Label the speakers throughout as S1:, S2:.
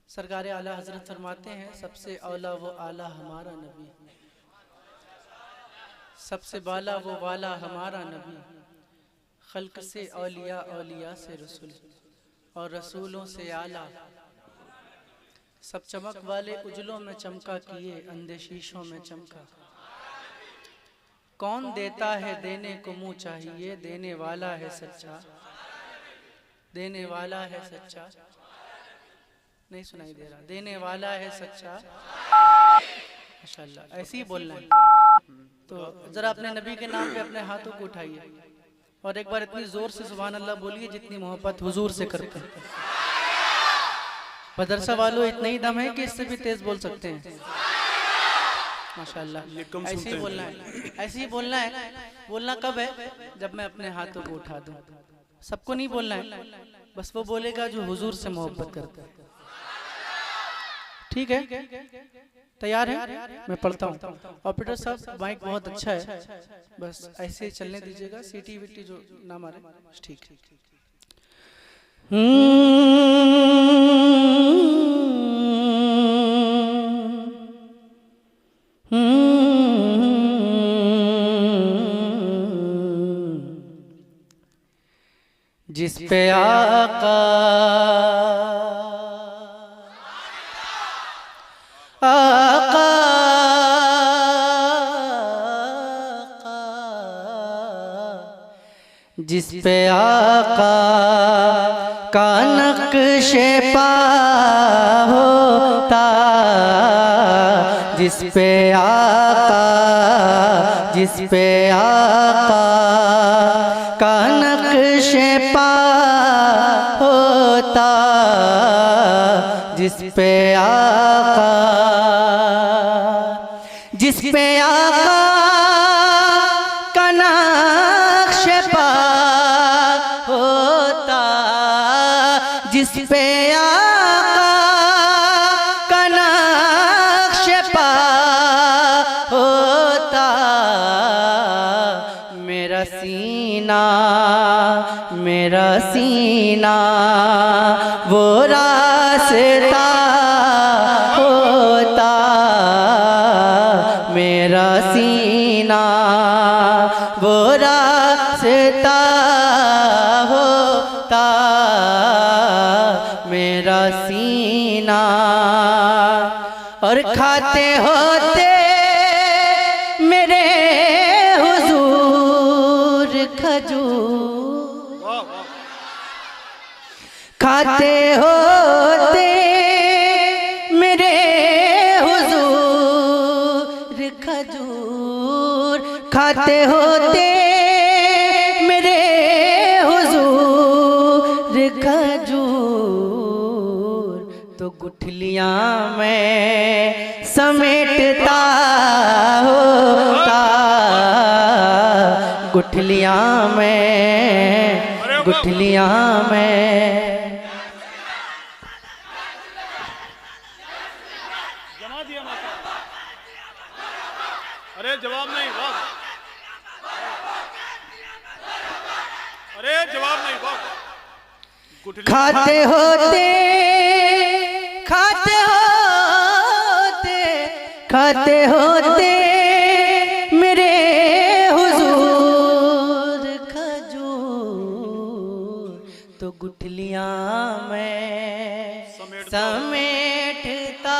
S1: सरकार आला हजरत फरमाते हैं सबसे औला वो आला हमारा नबी, सबसे बाला वो वाला हमारा नबी, खल्क से औलिया औलिया से रसूल और रसूलों से आला, सब चमक वाले उजलों में चमका किए अंधे शीशों में चमका। कौन देता है देने को मुँह चाहिए, देने वाला है सच्चा, देने वाला है सच्चा। नहीं सुनाई दे रहा, देने वाला है सच्चा। माशाल्लाह, ऐसे ही बोलना है। तो जरा अपने नबी के नाम पे अपने हाथों को उठाइए और एक बार इतनी जोर से सुभान अल्लाह बोलिए जितनी मोहब्बत हुजूर से करते हैं। मदरसा वालों इतना ही दम है कि इससे भी तेज बोल सकते हैं। माशाल्लाह, ऐसे ही बोलना है, ऐसे ही बोलना है। बोलना कब है? जब मैं अपने हाथों को उठा दूं। सबको नहीं बोलना है, बस वो बोलेगा जो हुजूर से मोहब्बत करता है। ठीक है, तैयार है? मैं पढ़ता हूँ। ऑपरेटर साहब माइक बहुत अच्छा है, बस ऐसे ही चलने दीजिएगा, सीटी वीटी जो ना मारे। ठीक। जिस पे आका आका जिस पे आका का नक्शे पा होता, जिस पे आका, जिस पे आका का नक्शे पा होता, जिस पे आका, जिस पे आका का नक्शे पा होता, जिस पे आका का नक्शे पा होता, मेरा सीना, मेरा सीना वो रास्ता होता, मेरा सीना वो रास्ता होता, मेरा सीना। और खाते होते मेरे हुजूर खजूर, खाते होते मेरे हुजूर खजूर, खाते होते मेरे हुजूर खजूर, तो गुठलियां में समेटता होता, गुठलियां में, गुठलियां में।
S2: जमा दिया माता। अरे जवाब नहीं, वाह। अरे जवाब नहीं, वाह।
S1: खाते होते, खाते होते, खाते होते मेरे हुजूर खजूर, तो गुठलियां में समेटता।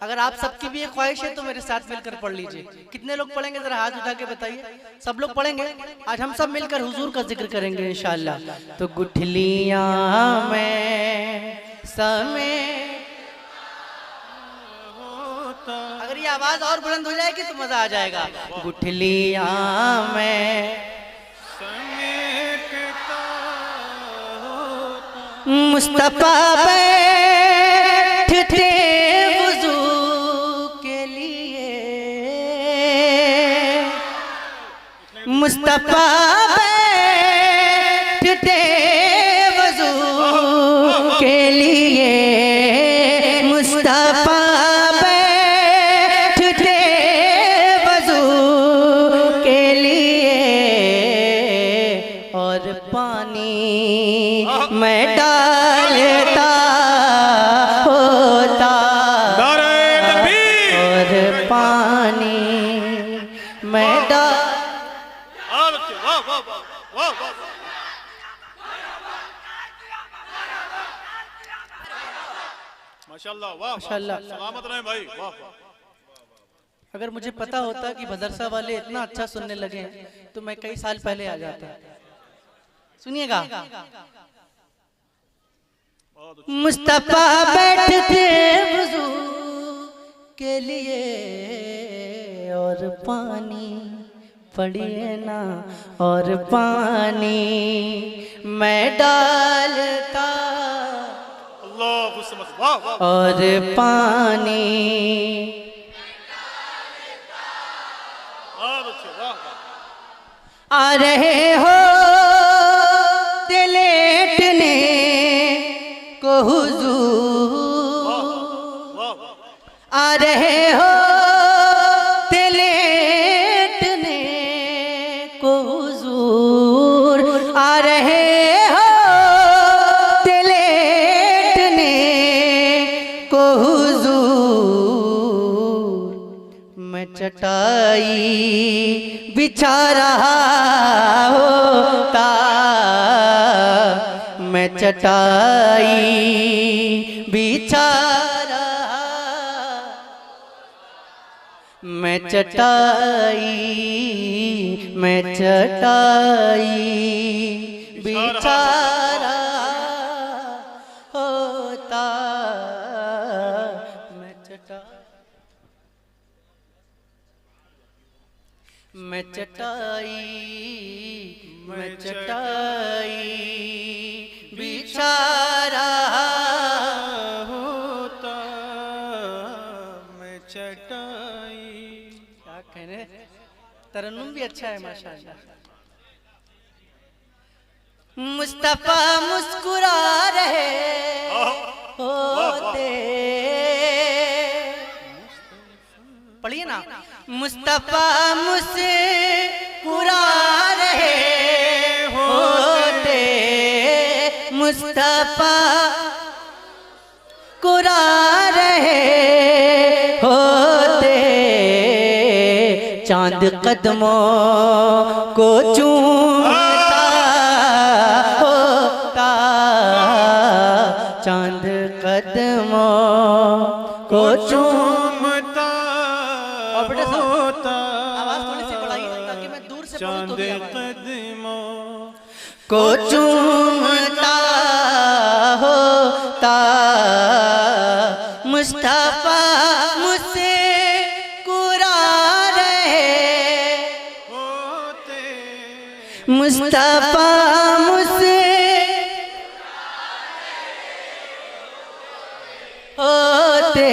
S1: अगर आप सबकी भी ये ख्वाहिश है तो मेरे साथ मिलकर पढ़ लीजिए। कितने लोग पढ़ेंगे जरा हाथ उठा के बताइए। सब लोग पढ़ेंगे। आज हम सब मिलकर हुजूर का जिक्र करेंगे इंशाअल्लाह। तो गुठलियां में समेट, अगर ये आवाज और बुलंद हो जाएगी तो मजा आ जाएगा। गुठलियां में मुस्तफा बैठते वुजू के लिए, मुस्तफा बैठते वुजू के लिए, मुस्तफा बैठते वुजू के लिए, और पानी मैं डालता होता
S2: नारे तकबीर।
S1: और पानी मैं डाल।
S2: वाह बच्चे, वाह वाह वाह वाह वाह। माशाल्लाह, वाह
S1: माशाल्लाह।
S2: सलामत रहे भाई, वाह वाह।
S1: अगर मुझे पता होता कि मदरसा वाले इतना अच्छा सुनने लगे हैं तो मैं कई साल पहले आ जाता। सुनिएगा। मुस्तफा बैठते वुजू के लिए और पानी पड़िए ना और पानी मैं डालता
S2: अल्लाह समझ, वाह वाह।
S1: और पानी
S2: वाह बच्चे, वाह वाह।
S1: आ रहे हो लेटने को हुजूर,
S2: वाह वाह।
S1: आ रहे हो लेटने को हुजूर, आ रहे हो लेटने को हुजूर। मैं चटाई बिछा रहा होता, मैं चटाई बिछा रहा, मैं चटाई बिछा रहा होता, मैं चटाई बिछा रहा होता, मैं चटाई। क्या कहने, तरन्नुम भी अच्छा है माशाअल्लाह। मुस्तफा मुस्कुरा रहे होते, पढ़िए ना। मुस्तफा मुस्कुरा रहे होते, मुस्तफा मुस्कुरा रहे होते, चांद कदमों को चूमता होता, चांद कदमों को चूमता होता। आवाज थोड़ी सी बढ़ाइए ताकि मैं दूर से पढ़ूं तो भी आवाज।
S2: कदमों
S1: को चूमता होता, मुस्तफा मुझसे मुस्कुरा रहे
S2: होते,
S1: मुस्तफा मुझसे होते,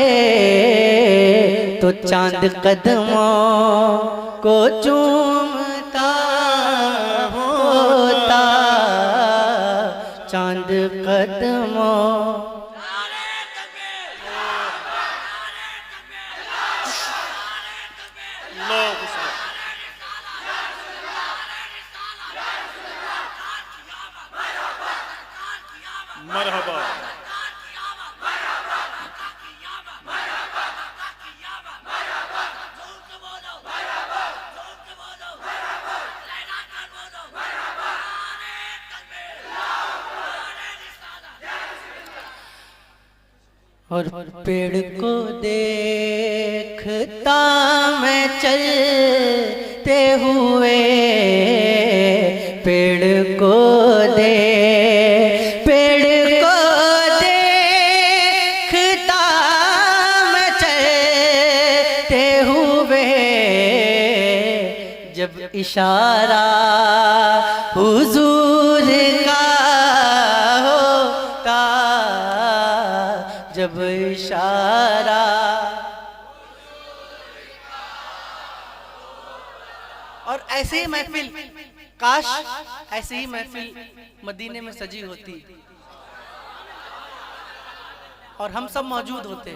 S1: तो चांद कदमों को चूमता होता, चांद कदमों।
S2: मरहबा।
S1: और पेड़ को देखता मैं चलते हुए, पेड़ को देखता मैं चलते हुए, जब इशारा हुजूर का होता, जब इशारा। और ऐसे ही महफिल, काश ऐसे ही महफिल मदीने में सजी होती और हम सब मौजूद होते,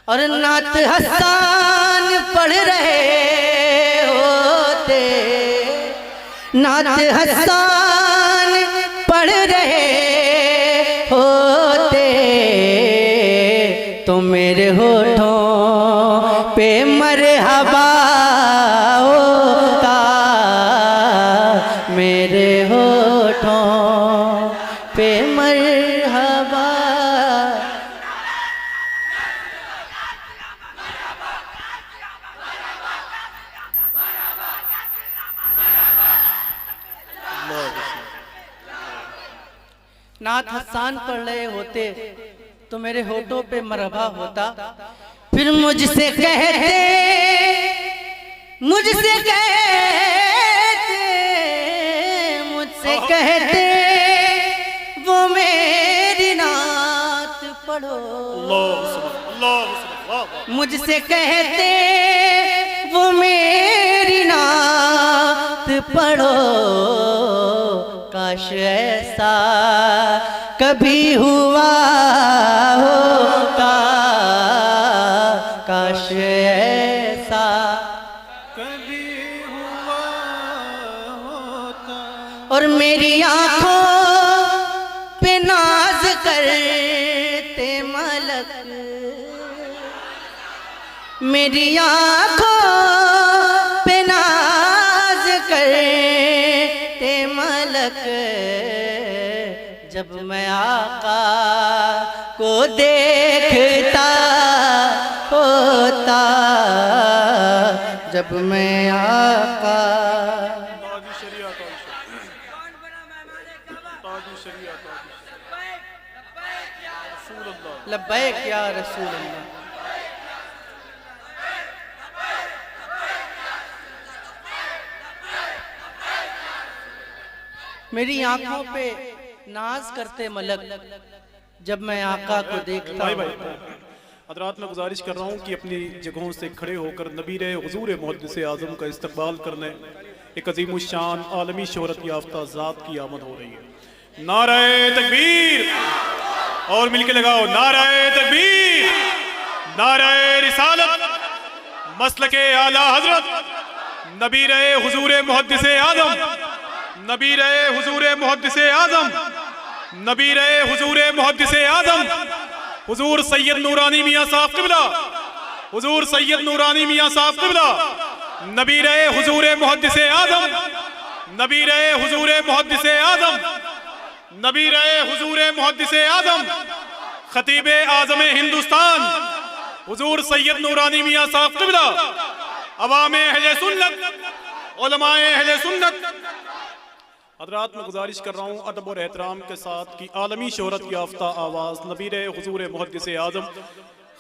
S1: और नात हसन पढ़ रहे होते, नात हसन पढ़ रहे तो मेरे होठों पे मरहबा होता, मेरे होठों पे मरहबा। नाथ हसान पढ़ रहे होते तो मेरे होठों पे मरहबा होता। फिर मुझसे कहते मुझसे कहते वो मेरी नात पढ़ो। मुझसे कहते वो मेरी नात पढ़ो। काश ऐसा कभी हुआ होता, काश ऐसा
S2: कभी हुआ होता।
S1: और मेरी आंखों पे नाज करते मलक, मेरी आंखों पे नाज करते मलक। जब मैं आका को देखता होता, जब मैं आका।
S2: ताजु शरिया, ताजु शरिया, रसूल अल्लाह।
S1: लब्बैक या रसूल अल्लाह। मेरी आंखों पे नाज करते मलक, जब मैं आका को देखता
S2: भाई
S1: हूं।
S2: हजरात, मैं गुजारिश कर रहा हूँ कि अपनी जगहों से खड़े होकर नबीर हुजूर मुहद्दिस आज़म का इस्तकबाल करने एक अजीम शान आलमी शोहरत याफ्ता ज़ात की आमद हो रही है। नाराए तकबीर, और मिलके लगाओ नाराए तकबीर, नाराए रिसालत, मसलके आला हजरत नबीर हुजूर मुहद्दिस आज़म, नबीर हुजूर मुहद्दिस आज़म, नबीर हुजूर मुहद्दिस आज़म, हुजूर सैयद नूरानी मियां साहब क़िबला, हुजूर सैयद नूरानी मियां साहब क़िबला, नबीर हुजूर मुहद्दिस आज़म, नबीर हुजूर मुहद्दिस आज़म, नबीर हुजूर मुहद्दिस आज़म, खतीब आज़म हिंदुस्तान हुजूर सैयद नूरानी मियां साहब क़िबला, अवामे अहले सुन्नत, उलमाए अहले सुन्नत। हज़रात, मैं गुजारिश कर रहा हूँ अदब और एहतराम के साथ कि आलमी शोहरत याफ्ता आवाज़ नबीर हुजूर मुहद्दिस आज़म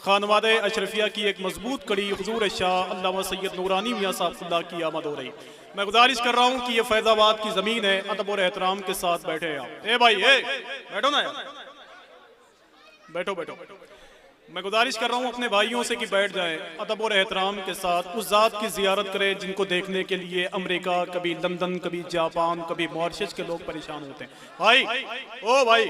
S2: खानवादे अशरफिया की एक मजबूत कड़ी हुजूर शाह अल्लामा सैयद नूरानी मियां साहब की आमद हो रही। मैं गुजारिश कर रहा हूँ कि ये फैज़ाबाद की ज़मीन है, अदब और एहतराम के साथ बैठे आप। ए भाई, बैठो ना यार, बैठो बैठो। मैं गुजारिश कर रहा हूँ अपने भाइयों से कि बैठ जाएं, अदब और एहतराम के साथ उस ज़ात की ज़ियारत करें जिनको देखने के लिए अमेरिका, कभी लंदन, कभी जापान, कभी मॉरिशस के लोग परेशान होते हैं। भाई, ओ भाई,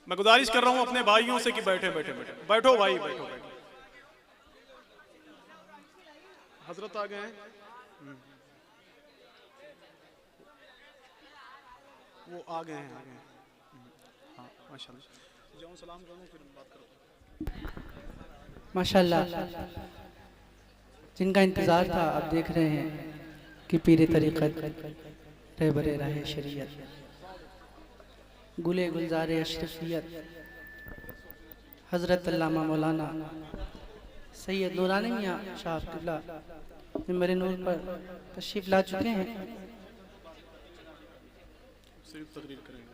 S2: मैं गुजारिश कर रहा हूँ अपने भाइयों से कि बैठे बैठे बैठे बैठो भाई, बैठो बैठो। हजरत आ गए हैं, वो आ गए हैं, आ गए हैं। हाँ माशाल्लाह, जाऊँ सलाम करूँ फिर बात करो।
S1: माशाल्लाह, जिनका इंतज़ार था आप देख रहे हैं कि पीरे तरीक़त रहबरे राहे शरीयत गुले गुलजारे अशरफियत हज़रत अल्लामा मौलाना सैयद नूरानी मियां साहब क़िबला मेरे नूर पर तशरीफ़ ला चुके हैं।
S2: सिर्फ तकरीर करेंगे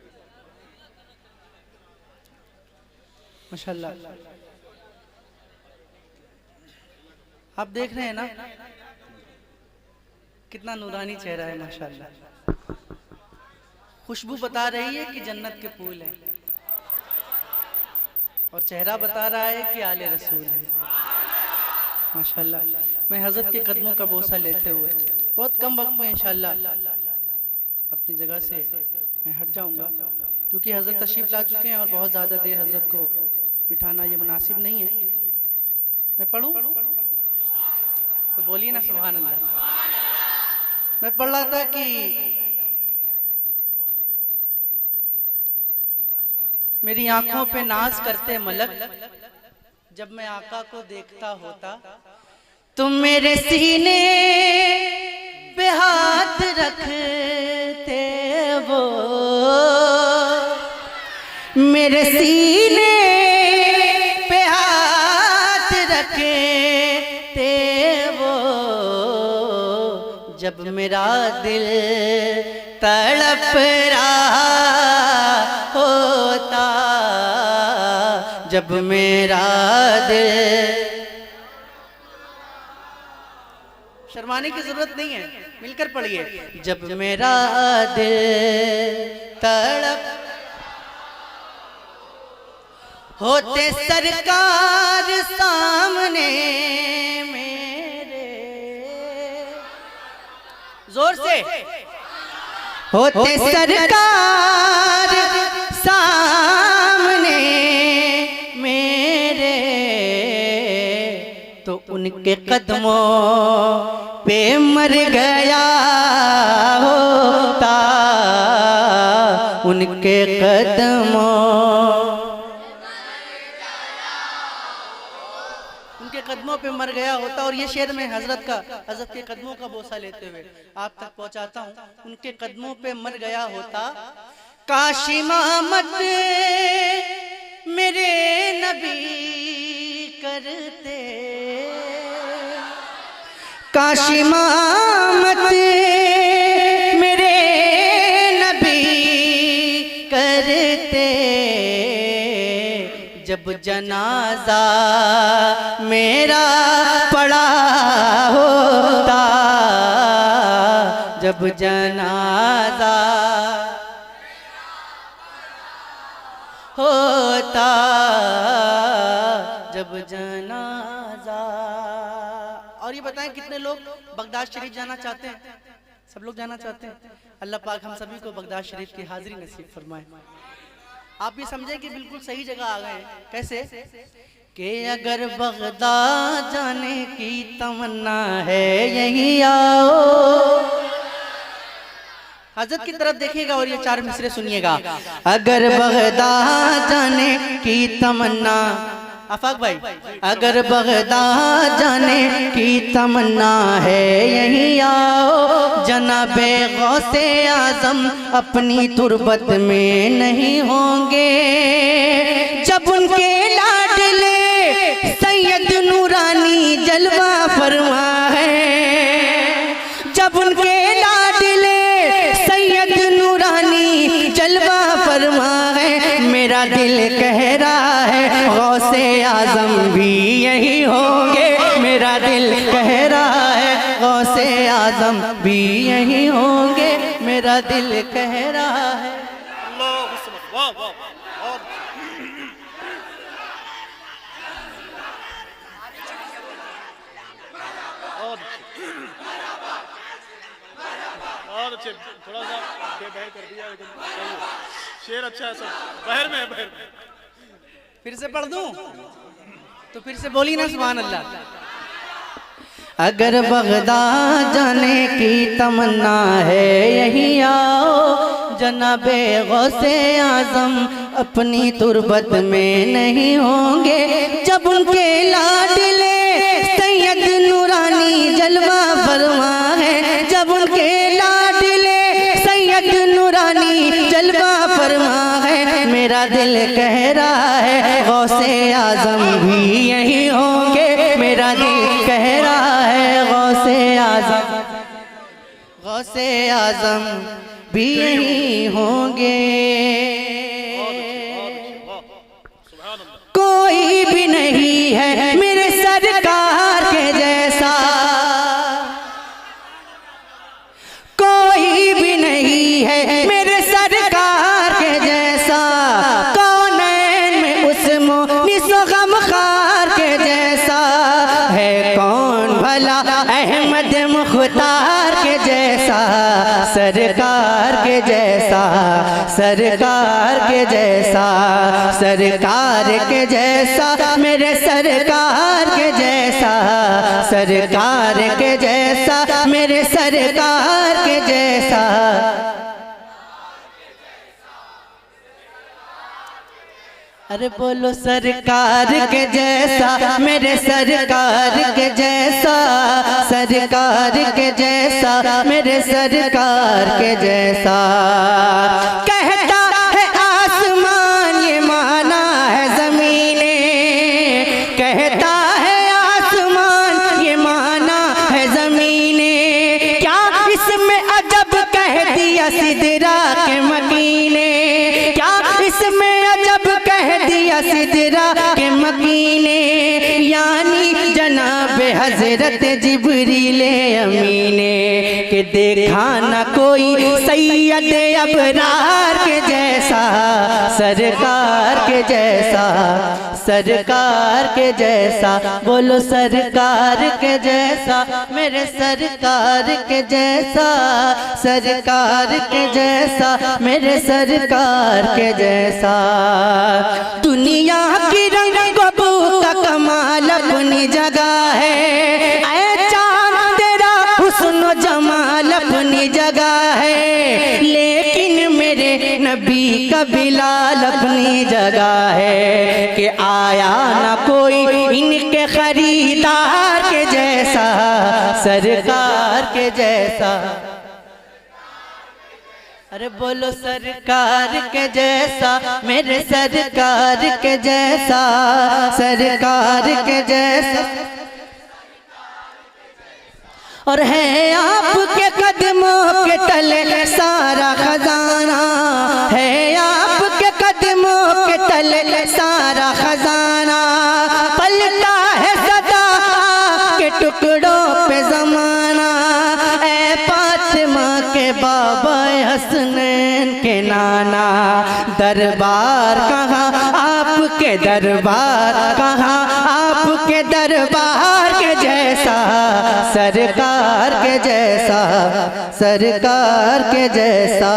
S1: माशाल्लाह, आप देख रहे हैं ना कितना नूरानी चेहरा है माशाल्लाह। खुशबू बता रही है कि जन्नत के फूल हैं और चेहरा बता रहा है कि आले रसूल है माशाल्लाह। मैं हज़रत के कदमों का बोसा लेते हुए बहुत कम वक्त में इंशाल्लाह अपनी जगह से मैं हट जाऊंगा, क्योंकि हज़रत तशरीफ़ ला चुके हैं और बहुत ज़्यादा देर हज़रत को बिठाना ये मुनासिब नहीं है। मैं पढ़ूं तो बोलिए ना सुभान अल्लाह। मैं पढ़ रहा था कि मेरी आंखों पे नाज करते मलक, जब मैं आका को देखता होता। तुम मेरे सीने पे हाथ रखते वो, मेरे सीने पे हाथ रखते वो, जब मेरा दिल तड़प रहा होता, जब मेरा दिल। शर्माने की जरूरत नहीं है, मिलकर पढ़िए। जब मेरा दिल तड़प होते सरकार सामने मेरे, जोर से, होते सरकार सामने मेरे, तो उनके कदमों पे मर गया होता, उनके कदमों, उनके कदमों पे मर गया होता। और ये शेर में हजरत के कदमों का बोसा लेते हुए आप तक पहुंचाता हूं। उनके कदमों पे मर गया होता, काश इमामत मेरे नबी करते, काश इमामत मेरे नबी करते, जब जनाजा मेरा पड़ा होता, जब जनाजा होता, जब जनाजा। और ये बताएं कितने लोग बगदाद शरीफ जाना चाहते हैं? सब लोग जाना चाहते हैं। अल्लाह पाक हम सभी को बगदाद शरीफ की हाजिरी नसीब फरमाए। आप ये समझे कि बिल्कुल सही जगह आ गए। कैसे कि अगर बगदाद जाने की तमन्ना है यहीं आओ। हजरत की तरफ देखिएगा और ये चार मिसरे सुनिएगा। अगर बगदाद जाने की तमन्ना, आफाक भाई, अगर बगदाद जाने की तमन्ना है यहीं आओ। जनाबे गौसे आजम अपनी तुरबत में नहीं होंगे, जब उनके लाडले सैयद नूरानी जलवा फरमा है, जब उनके लाडले सैयद नूरानी जलवा फरमा है। मेरा दिल कह रहा है गौसे आजम भी यही होंगे, मेरा दिल कह रहा है गौसे आजम भी यही होंगे, मेरा दिल कह रहा है।
S2: वाह वाह और अच्छे, थोड़ा सा बेबहर कर दिया लेकिन शेर अच्छा है। सब बहर में है, बहर में।
S1: फिर से पढ़ दूं तो फिर से बोली ना सुभान अल्लाह। अगर बगदाद जाने की तमन्ना है यहीं आओ। जनाबे गौसे आजम अपनी तुरबत में नहीं होंगे, जब उनके लाडले सैयद नूरानी जलवा फरमा है, जब उनके लाडले सैयद नूरानी जलवा फरमा है। मेरा दिल कह रहा है गौसे आजम भी यही होंगे, मेरा दिल कह रहा है गौसे आजम, गौसे आजम भी यही होंगे। कोई भी नहीं है मेरे सरकार के जैसा, कोई भी नहीं है मेरे सरकार के जैसा, कौनैन में उस मुनिसो गमखार के जैसा है कौन भला अहमद मुख्तार के जैसा, सरकार के जैसा, सरकार के जैसा, सरकार के जैसा, मेरे सरकार के जैसा, सरकार के जैसा, मेरे सरकार के जैसा। अरे बोलो सरकार के जैसा, मेरे सरकार के जैसा, सरकार के जैसा, मेरे सरकार के जैसा। कहता है आसमान ये माना है ज़मीने, कहता है आसमान ये माना है ज़मीने। क्या इसमें अजब कह दिया सिदरा के मकीने, क्या इसमें अजब कह दिया सिदरा के मकीने। यानी जनाब हजरत जिब्रील अमीने के देखा न कोई सैयद अबरार के जैसा, सरकार के जैसा, सरकार के जैसा। बोलो सरकार के जैसा, मेरे सरकार के जैसा, सरकार के जैसा, मेरे सरकार के जैसा। दुनिया की रंग बबू का कमाल अपनी जगह है, ऐ चांद तेरा हुस्न जमाल अपनी जगह है। लेकिन मेरे नबी का बिलाल अपनी जगह है कि आया ना कोई इनके खरीदार के जैसा, सरकार के जैसा। अरे बोलो सरकार के जैसा, मेरे सरकार के जैसा, सरकार के जैसा। और है आपके कदमों के तले सारा खजाना, है आपके कदमों के तले सारा खजाना। पलटा है सदा के टुकड़ों पे जमाना, ऐ फातिमा के बाबा हसनैन के नाना। दरबार कहाँ आपके दरबार कहाँ, आपके दरबार के जैसा, सरकार के जैसा, सरकार के जैसा,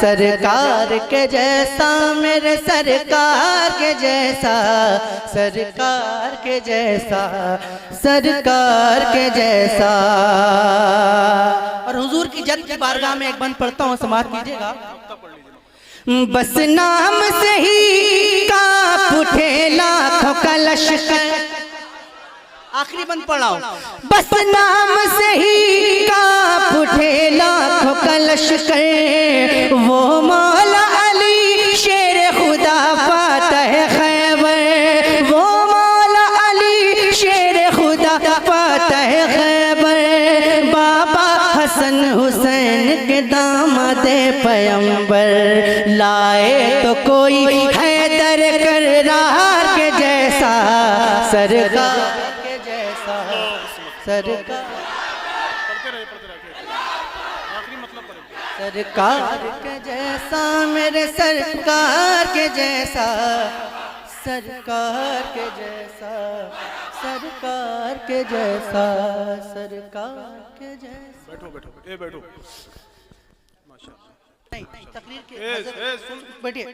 S1: सरकार के जैसा, मेरे सरकार के जैसा, सरकार के जैसा, सरकार के जैसा। और हुजूर की जद की बारगाह में एक बंद पढ़ता हूँ, समाप्त कीजिएगा। बस नाम से ही कांप उठे लाखों का लश्कर, आखिरी बंद पढ़ाओ। बस नाम से ही कांप उठे लाखों का लश्कर, वो मौला अली शेर खुदा फातह खैबर, वो मौला अली शेर खुदा फातह खैबर। बाबा हसन हुसैन के दामाद पैगंबर, लाए तो कोई हैदर कररार के जैसा, सरकार के जैसा, सरकार, सरकार के जैसा, मेरे सरकार के जैसा, सरकार के जैसा, सरकार के जैसा, सरकार के जैसा।
S2: बैठो बैठो, ए बैठो।
S1: नहीं, तकरीर के बैठिए।